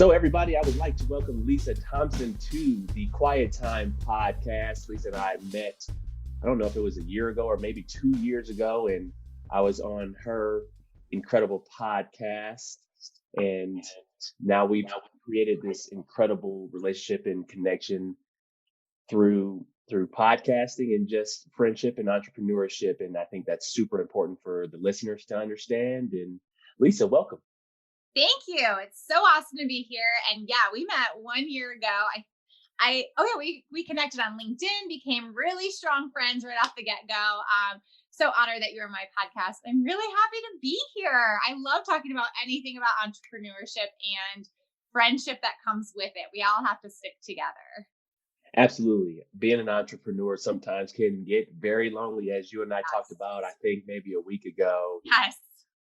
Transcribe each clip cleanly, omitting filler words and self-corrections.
So everybody, I would like to welcome Lisa Thompson to the Quiet Time podcast. Lisa and I met, I don't know if it was a year ago or maybe 2 years ago, and I was on her incredible podcast. And now we've created this incredible relationship and connection through podcasting and just friendship and entrepreneurship. And I think that's super important for the listeners to understand. And Lisa, welcome. Thank you. It's so awesome to be here. And yeah, we met 1 year ago. We connected on LinkedIn, became really strong friends right off the get-go. So honored that you're on my podcast. I'm really happy to be here. I love talking about anything about entrepreneurship and friendship that comes with it. We all have to stick together. Absolutely. Being an entrepreneur sometimes can get very lonely, as you and I talked about, I think maybe a week ago, Yes.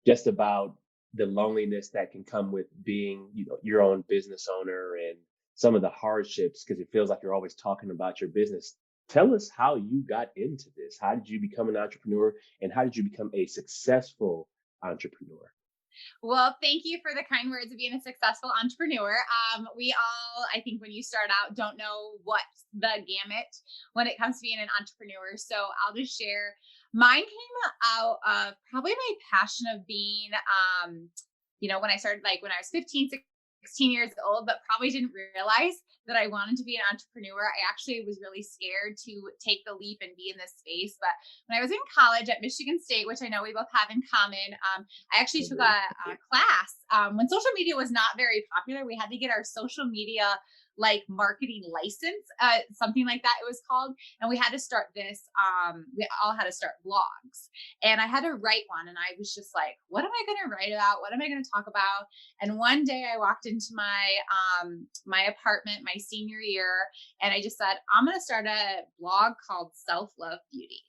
just about the loneliness that can come with being, your own business owner and some of the hardships, because it feels like you're always talking about your business. Tell us how you got into this. How did you become an entrepreneur and how did you become a successful entrepreneur? Well, thank you for the kind words of being a successful entrepreneur. We all, I think, when you start out, don't know what the gamut when it comes to being an entrepreneur. So I'll just share. Mine came out of probably my passion of being, when I started, like when I was 15, 16 years old, but probably didn't realize that I wanted to be an entrepreneur. I actually was really scared to take the leap and be in this space. But when I was in college at Michigan State, which I know we both have in common, I actually took a class when social media was not very popular. We had to get our social media like marketing license, something like that it was called. And we had to start this, we all had to start blogs. And I had to write one. And I was just like, what am I going to write about? What am I going to talk about? And one day I walked into my apartment my senior year, and I just said, I'm going to start a blog called Self-Love Beauty.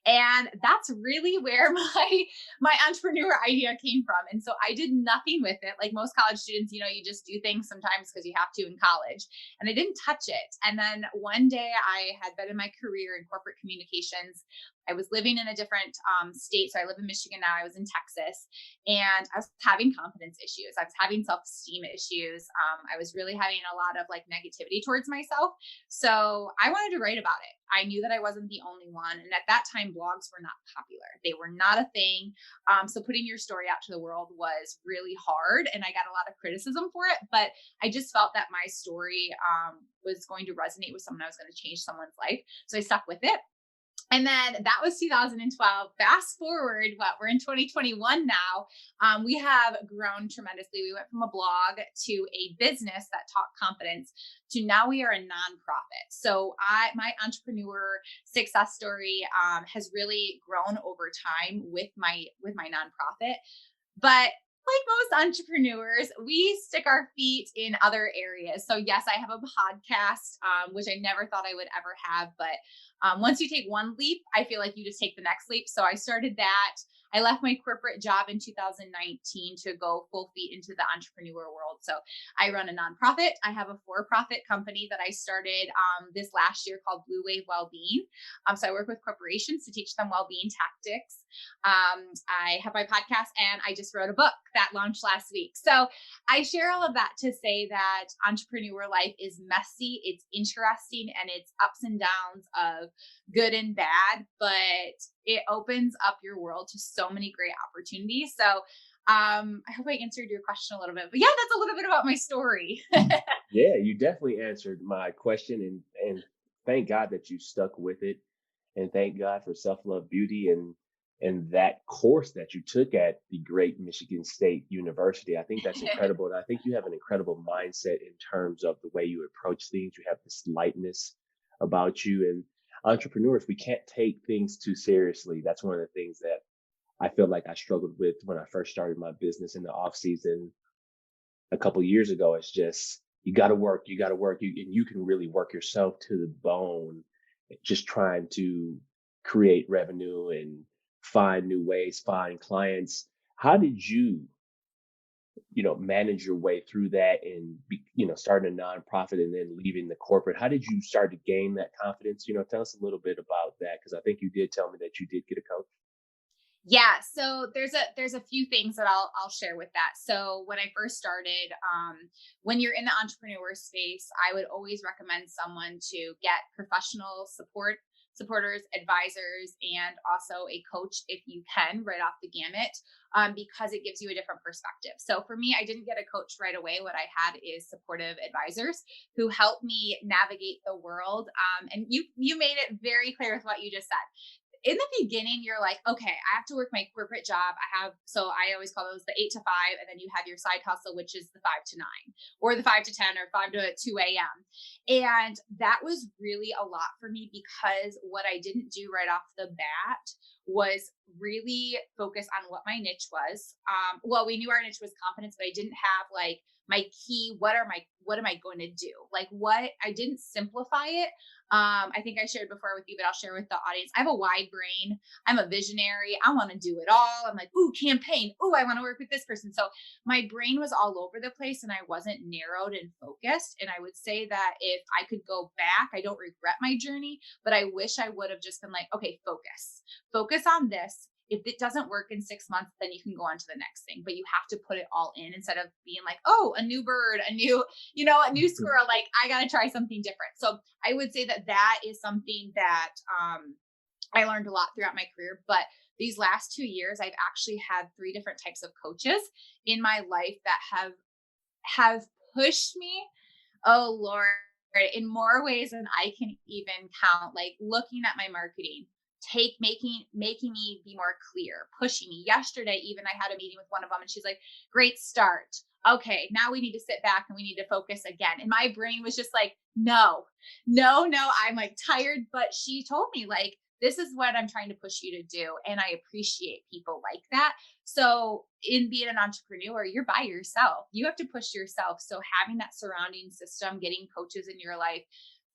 And that's really where my entrepreneur idea came from. And so I did nothing with it. Like most college students, you just do things sometimes because you have to in college. And I didn't touch it. And then one day I had been in my career in corporate communications. I was living in a different state. So I live in Michigan now. I was in Texas, and I was having confidence issues. I was having self-esteem issues. I was really having a lot of like negativity towards myself. So I wanted to write about it. I knew that I wasn't the only one. And at that time, blogs were not popular. They were not a thing. So putting your story out to the world was really hard. And I got a lot of criticism for it. But I just felt that my story was going to resonate with someone. I was going to change someone's life. So I stuck with it. And then that was 2012. Fast forward, we're in 2021 now. We have grown tremendously. We went from a blog to a business that taught confidence to now we are a nonprofit. So my entrepreneur success story has really grown over time with my nonprofit. But like most entrepreneurs, we stick our feet in other areas. So yes, I have a podcast, which I never thought I would ever have. But once you take one leap, I feel like you just take the next leap. So I started that. I left my corporate job in 2019 to go full feet into the entrepreneur world. So I run a nonprofit. I have a for-profit company that I started this last year called BluWave Wellbeing. So I work with corporations to teach them well-being tactics. I have my podcast, and I just wrote a book that launched last week. So I share all of that to say that entrepreneur life is messy, it's interesting, and it's ups and downs of good and bad, but it opens up your world to so many great opportunities. So I hope I answered your question a little bit, but yeah, that's a little bit about my story. Yeah, you definitely answered my question, and thank God that you stuck with it, and thank God for Self-Love Beauty and that course that you took at the great Michigan State University. I think that's incredible. And I think you have an incredible mindset in terms of the way you approach things. You have this lightness about you. And entrepreneurs, we can't take things too seriously. That's one of the things that I feel like I struggled with when I first started my business in the off season a couple of years ago. It's just, you got to work, and you can really work yourself to the bone, just trying to create revenue and find new ways, find clients. How did you, manage your way through that and starting a nonprofit and then leaving the corporate? How did you start to gain that confidence? Tell us a little bit about that, because I think you did tell me that you did get a coach. Yeah, so there's a few things that I'll share with that. So when I first started, when you're in the entrepreneur space, I would always recommend someone to get professional supporters, advisors, and also a coach if you can, right off the gamut, because it gives you a different perspective. So for me, I didn't get a coach right away. What I had is supportive advisors who helped me navigate the world. And you made it very clear with what you just said. In the beginning, you're like, okay, I have to work my corporate job. So I always call those the 8 to 5. And then you have your side hustle, which is the 5 to 9 or the 5 to 10 or 5 to 2 a.m. And that was really a lot for me because what I didn't do right off the bat was really focus on what my niche was. Well, we knew our niche was confidence, but I didn't have like my key, what am I going to do? Like what I didn't simplify it. I think I shared before with you, but I'll share with the audience. I have a wide brain. I'm a visionary. I want to do it all. I'm like, ooh, campaign. Ooh, I want to work with this person. So my brain was all over the place and I wasn't narrowed and focused. And I would say that if I could go back, I don't regret my journey, but I wish I would have just been like, okay, focus on this. If it doesn't work in 6 months, then you can go on to the next thing. But you have to put it all in instead of being like, oh, a new bird, a new squirrel. Like I got to try something different. So I would say that that is something that I learned a lot throughout my career. But these last 2 years, I've actually had 3 different types of coaches in my life that have pushed me. Oh Lord, in more ways than I can even count. Like looking at my marketing, making me be more clear, pushing me. Yesterday, even I had a meeting with one of them, and she's like, "Great start. Okay, now we need to sit back and we need to focus again." And my brain was just like, "No, no, no." I'm like tired, but she told me like, "This is what I'm trying to push you to do," and I appreciate people like that. So, in being an entrepreneur, you're by yourself. You have to push yourself. So, having that surrounding system, getting coaches in your life,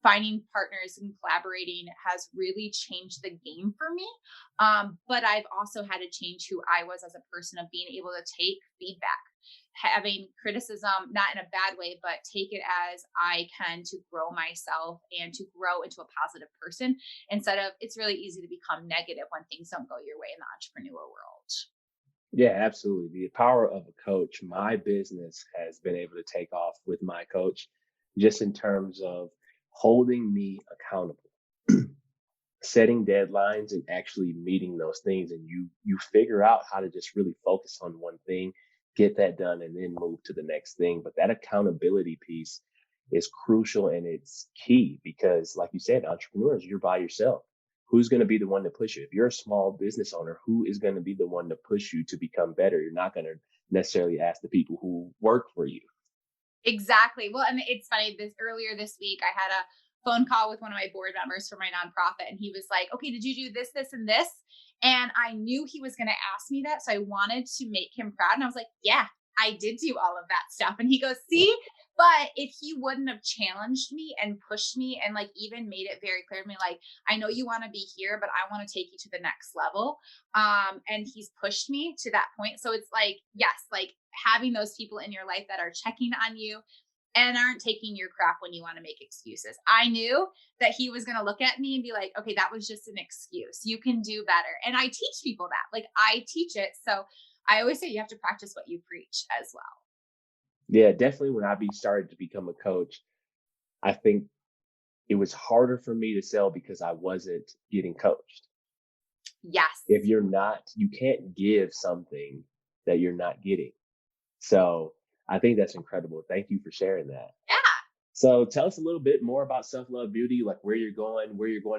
finding partners and collaborating has really changed the game for me. But I've also had to change who I was as a person of being able to take feedback, having criticism, not in a bad way, but take it as I can to grow myself and to grow into a positive person instead of it's really easy to become negative when things don't go your way in the entrepreneur world. Yeah, absolutely. The power of a coach. My business has been able to take off with my coach just in terms of holding me accountable, setting deadlines and actually meeting those things. And you figure out how to just really focus on one thing, get that done, and then move to the next thing. But that accountability piece is crucial and it's key because, like you said, entrepreneurs, you're by yourself. Who's going to be the one to push you? If you're a small business owner, who is going to be the one to push you to become better? You're not going to necessarily ask the people who work for you. Exactly. Well, and it's funny, this earlier this week, I had a phone call with one of my board members for my nonprofit, and he was like, "Okay, did you do this, this, and this?" And I knew he was going to ask me that. So I wanted to make him proud. And I was like, "Yeah, I did do all of that stuff." And he goes, "See, but if he wouldn't have challenged me and pushed me and like even made it very clear to me, like, I know you want to be here, but I want to take you to the next level." And he's pushed me to that point. So it's like, yes, like having those people in your life that are checking on you and aren't taking your crap when you want to make excuses. I knew that he was going to look at me and be like, okay, that was just an excuse. You can do better. And I teach people that. Like I teach it. So I always say you have to practice what you preach as well. Yeah, definitely. When started to become a coach, I think it was harder for me to sell because I wasn't getting coached. If Yes. you're not, you can't give something that you're not getting. So I think that's incredible. Thank you for sharing that. Yeah. So tell us a little bit more about self love beauty, like where you're going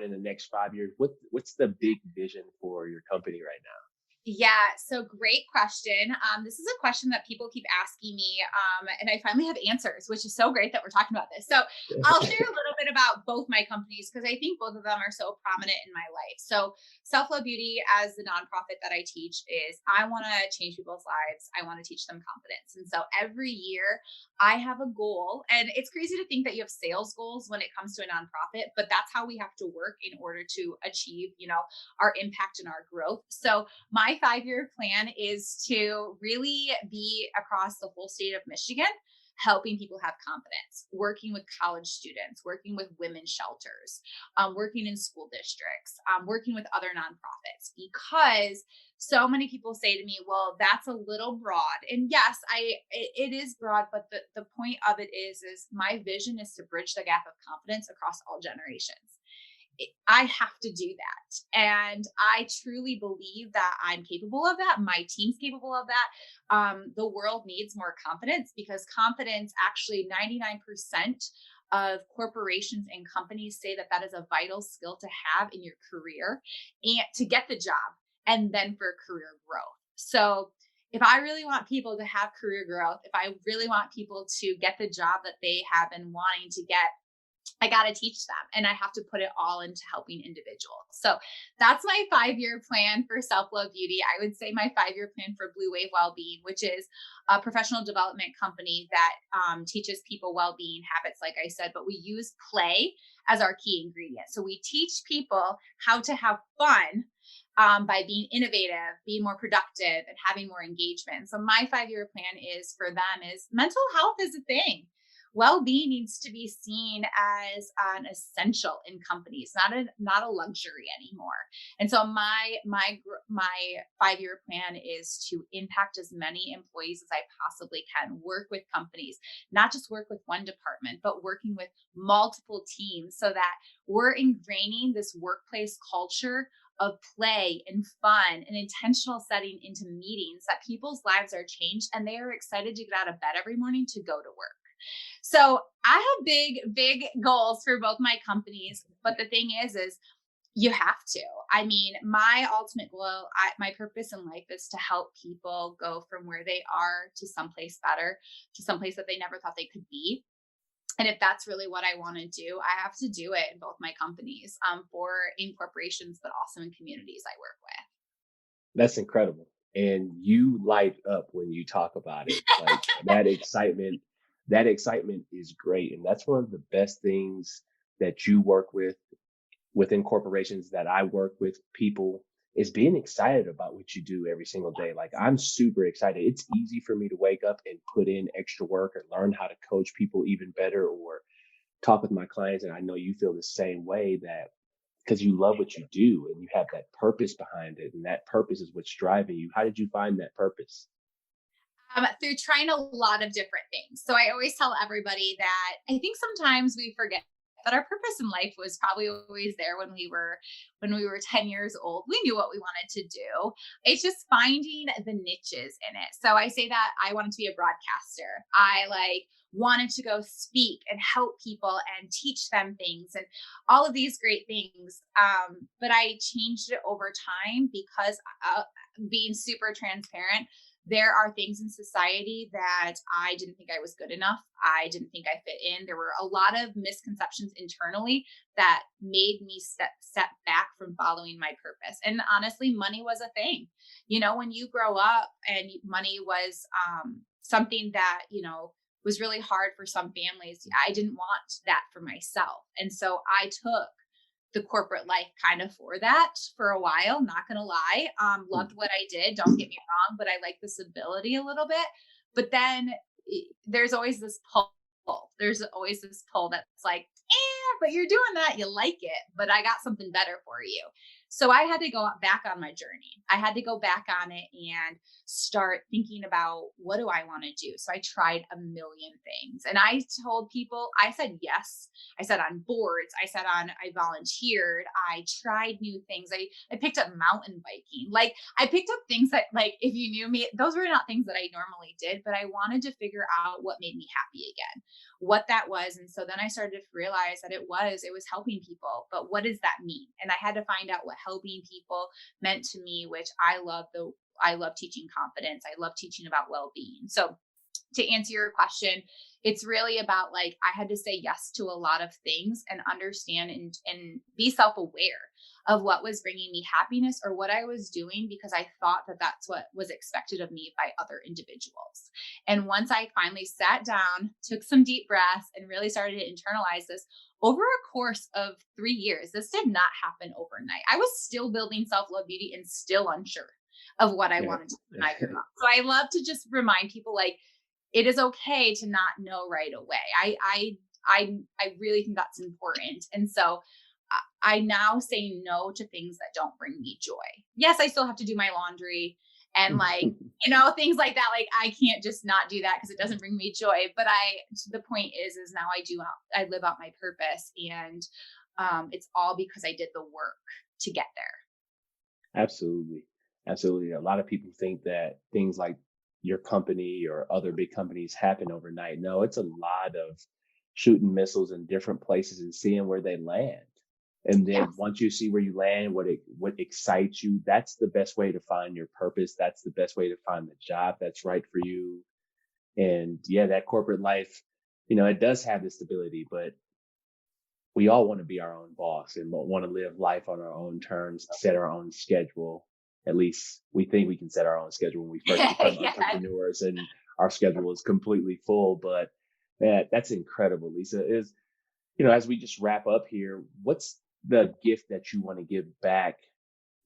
in the next 5 years. What's the big vision for your company right Yeah, so great question. This is a question that people keep asking me, and I finally have answers, which is so great that we're talking about this. So now? I'll share a little bit about both my companies because I think both of them are so prominent in my life. So Self Love Beauty, as the nonprofit that I teach, is I want to change people's lives. I want to teach them confidence, and so every year I have a goal, and it's crazy to think that you have sales goals when it comes to a nonprofit, but that's how we have to work in order to achieve, our impact and our growth. So my 5-year plan is to really be across the whole state of Michigan, helping people have confidence, working with college students, working with women's shelters, working in school districts, working with other nonprofits, because so many people say to me, well, that's a little broad. And yes, it is broad, but the point of it is my vision is to bridge the gap of confidence across all generations. I have to do that. And I truly believe that I'm capable of that. My team's capable of that. The world needs more confidence, because confidence, actually 99% of corporations and companies say that that is a vital skill to have in your career and to get the job, and then for career growth. So if I really want people to have career growth, if I really want people to get the job that they have been wanting to get, I got to teach them, and I have to put it all into helping individuals. So that's my 5-year plan for self-love beauty. I would say my 5-year plan for BluWave Wellbeing, which is a professional development company that teaches people well-being habits, like I said, but we use play as our key ingredient. So we teach people how to have fun by being innovative, being more productive, and having more engagement. So my 5-year plan is for them is mental health is a thing. Well-being needs to be seen as an essential in companies, not a luxury anymore. And so my 5-year plan is to impact as many employees as I possibly can, work with companies, not just work with one department, but working with multiple teams, so that we're ingraining this workplace culture of play and fun and intentional setting into meetings, that people's lives are changed and they are excited to get out of bed every morning to go to work. So I have big goals for both my companies, but the thing is you have to. I mean, my ultimate goal, my purpose in life is to help people go from where they are to someplace better, to someplace that they never thought they could be. And if that's really what I want to do, I have to do it in both my companies, in corporations, but also in communities I work That's incredible. And you light up when you talk about it. Like that excitement is great. And that's one of the best things that you work with within corporations, that I work with people, is being excited about what you do every single day. Like, I'm super excited. It's easy for me to wake up and put in extra work or learn how to coach people even better, or talk with my clients. And I know you feel the same way, that because you love what you do and you have that purpose behind it, and that purpose is what's driving you. How did you find that purpose? through trying a lot of different things. So I always tell everybody that I think sometimes we forget that our purpose in life was probably always there when we were 10 years old. We knew what we wanted to do. It's just finding the niches in it. So I say that I wanted to be a broadcaster. I wanted to go speak and help people and teach them things and all of these great things. But I changed it over time because being super transparent, there are things in society that I didn't think I was good enough. I didn't think I fit in. There were a lot of misconceptions internally that made me step back from following my purpose. And honestly, money was a thing. When you grow up and money was something that, was really hard for some families, I didn't want that for myself. And so I took the corporate life kind of for that for a while, not gonna lie. Loved what I did, don't get me wrong, but I like the stability a little bit. But then there's always this pull. There's always this pull that's like, but you're doing that, you like it, but I got something better for you. So I had to go back on my journey. I had to go back on it and start thinking about, what do I want to do? So I tried a million things, and I told people, I said yes. I said on boards, I volunteered, I tried new things. I picked up mountain biking. I picked up things that, if you knew me, those were not things that I normally did, but I wanted to figure out what made me happy again, what that was. And so then I started to realize that it was helping people. But what does that mean? And I had to find out what helping people meant to me, which I love teaching confidence. I love teaching about well-being. So to answer your question, it's really about I had to say yes to a lot of things and understand and be self-aware of what was bringing me happiness or what I was doing because I thought that that's what was expected of me by other individuals. And once I finally sat down, took some deep breaths, and really started to internalize this over a course of 3 years, this did not happen overnight. I was still building self-love beauty and still unsure of what I wanted to do when I grew up. So I love to just remind people it is okay to not know right away. I really think that's important. And so I now say no to things that don't bring me joy. Yes, I still have to do my laundry and like, things like that. Like I can't just not do that because it doesn't bring me joy. But the point is now I live out my purpose, and it's all because I did the work to get there. Absolutely. Absolutely. A lot of people think that things like your company or other big companies happen overnight. No, it's a lot of shooting missiles in different places and seeing where they land. And then Yes. once you see where you land, what excites you, that's the best way to find your purpose. That's the best way to find the job that's right for you. And yeah, that corporate life, it does have the stability, but we all want to be our own boss and want to live life on our own terms, set our own schedule. At least we think we can set our own schedule when we first become Yeah. entrepreneurs and our schedule is completely full. But man, that's incredible, Lisa. As we just wrap up here, what's the gift that you want to give back?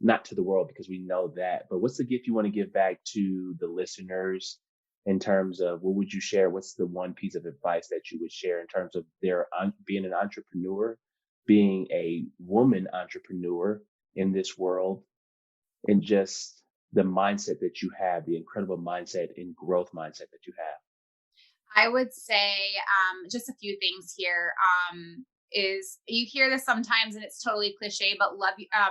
Not to the world because we know that, but what's the gift you want to give back to the listeners in terms of what would you share? What's the one piece of advice that you would share in terms of being an entrepreneur, being a woman entrepreneur in this world, and just the mindset that you have, the incredible mindset and growth mindset that you have? I would say just a few things here. Is you hear this sometimes and it's totally cliche, but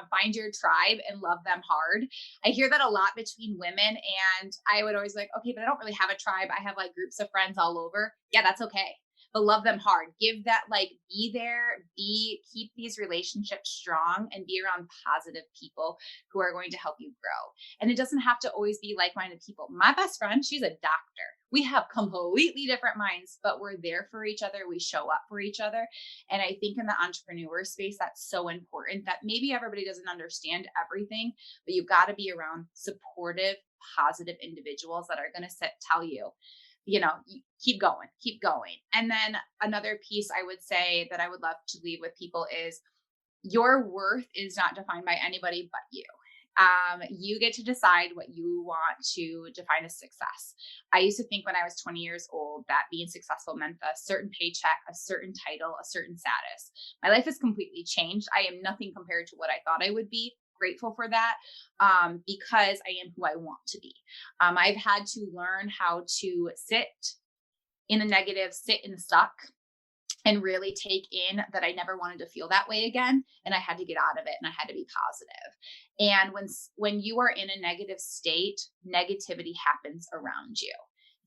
find your tribe and love them hard. I hear that a lot between women, and I would always like, okay, but I don't really have a tribe. I have like groups of friends all over. Yeah, that's okay. But love them hard. Give that, like, be there, keep these relationships strong, and be around positive people who are going to help you grow. And it doesn't have to always be like minded people. My best friend, she's a doctor. We have completely different minds, but we're there for each other. We show up for each other. And I think in the entrepreneur space, that's so important that maybe everybody doesn't understand everything, but you've got to be around supportive, positive individuals that are going to tell you, keep going, keep going. And then another piece I would say that I would love to leave with people is your worth is not defined by anybody but you. You get to decide what you want to define as success. I used to think when I was 20 years old that being successful meant a certain paycheck, a certain title, a certain status. My life has completely changed. I am nothing compared to what I thought I would be. Grateful for that, because I am who I want to be. I've had to learn how to sit in the negative, sit in the stuck, and really take in that I never wanted to feel that way again, and I had to get out of it, and I had to be positive. And when you are in a negative state, negativity happens around you.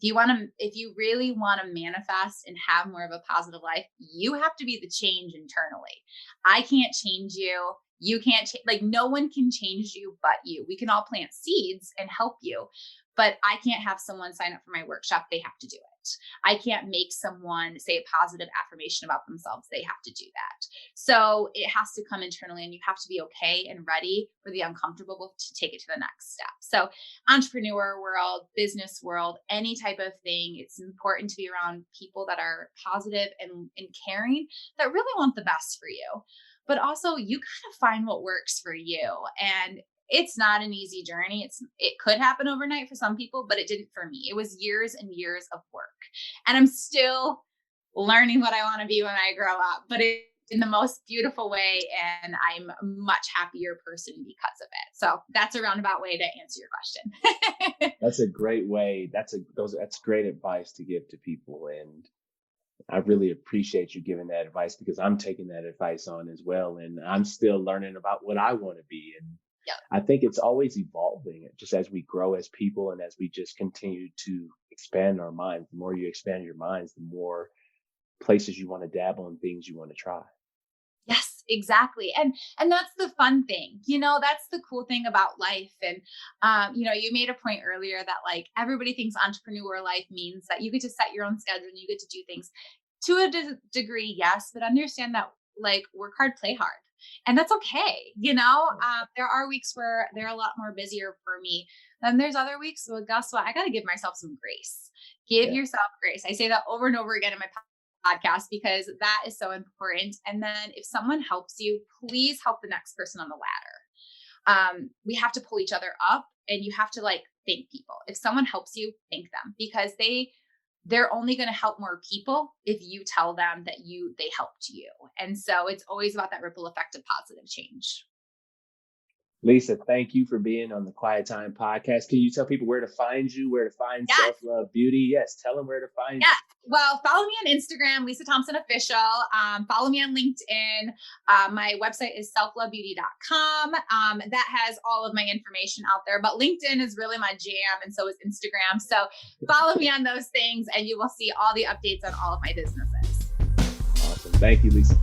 If you really want to manifest and have more of a positive life, you have to be the change internally. I can't change you. You can't like, no one can change you but you. We can all plant seeds and help you, but I can't have someone sign up for my workshop. They have to do it. I can't make someone say a positive affirmation about themselves. They have to do that. So it has to come internally, and you have to be okay and ready for the uncomfortable to take it to the next step. So entrepreneur world, business world, any type of thing, it's important to be around people that are positive and caring, that really want the best for you. But also you got to find what works for you. And it's not an easy journey. It could happen overnight for some people, but it didn't for me. It was years and years of work. And I'm still learning what I want to be when I grow up, but in the most beautiful way. And I'm a much happier person because of it. So that's a roundabout way to answer your question. That's a great way. That's great advice to give to people. And I really appreciate you giving that advice because I'm taking that advice on as well. And I'm still learning about what I want to be. And Yeah. I think it's always evolving just as we grow as people and as we just continue to expand our minds. The more you expand your minds, the more places you want to dabble and things you want to try. Yes, exactly. And that's the fun thing. That's the cool thing about life. And you made a point earlier that like everybody thinks entrepreneur life means that you get to set your own schedule and you get to do things to a degree, yes, but understand that like work hard, play hard. And that's okay. There are weeks where they're a lot more busier for me. Then there's other weeks. Well, guess what? I got to give myself some grace. Give Yeah. yourself grace. I say that over and over again in my podcast because that is so important. And then if someone helps you, please help the next person on the ladder. We have to pull each other up, and you have to like thank people. If someone helps you, thank them because they're only going to help more people if you tell them that they helped you. And so it's always about that ripple effect of positive change. Lisa, thank you for being on the Quiet Time podcast. Can you tell people where to find you, where to find Self-Love Beauty? Yes, tell them where to find you. Well, follow me on Instagram, Lisa Thompson Official. Follow me on LinkedIn. My website is selflovebeauty.com. That has all of my information out there, but LinkedIn is really my jam, and so is Instagram. So follow me on those things, and you will see all the updates on all of my businesses. Awesome. Thank you, Lisa.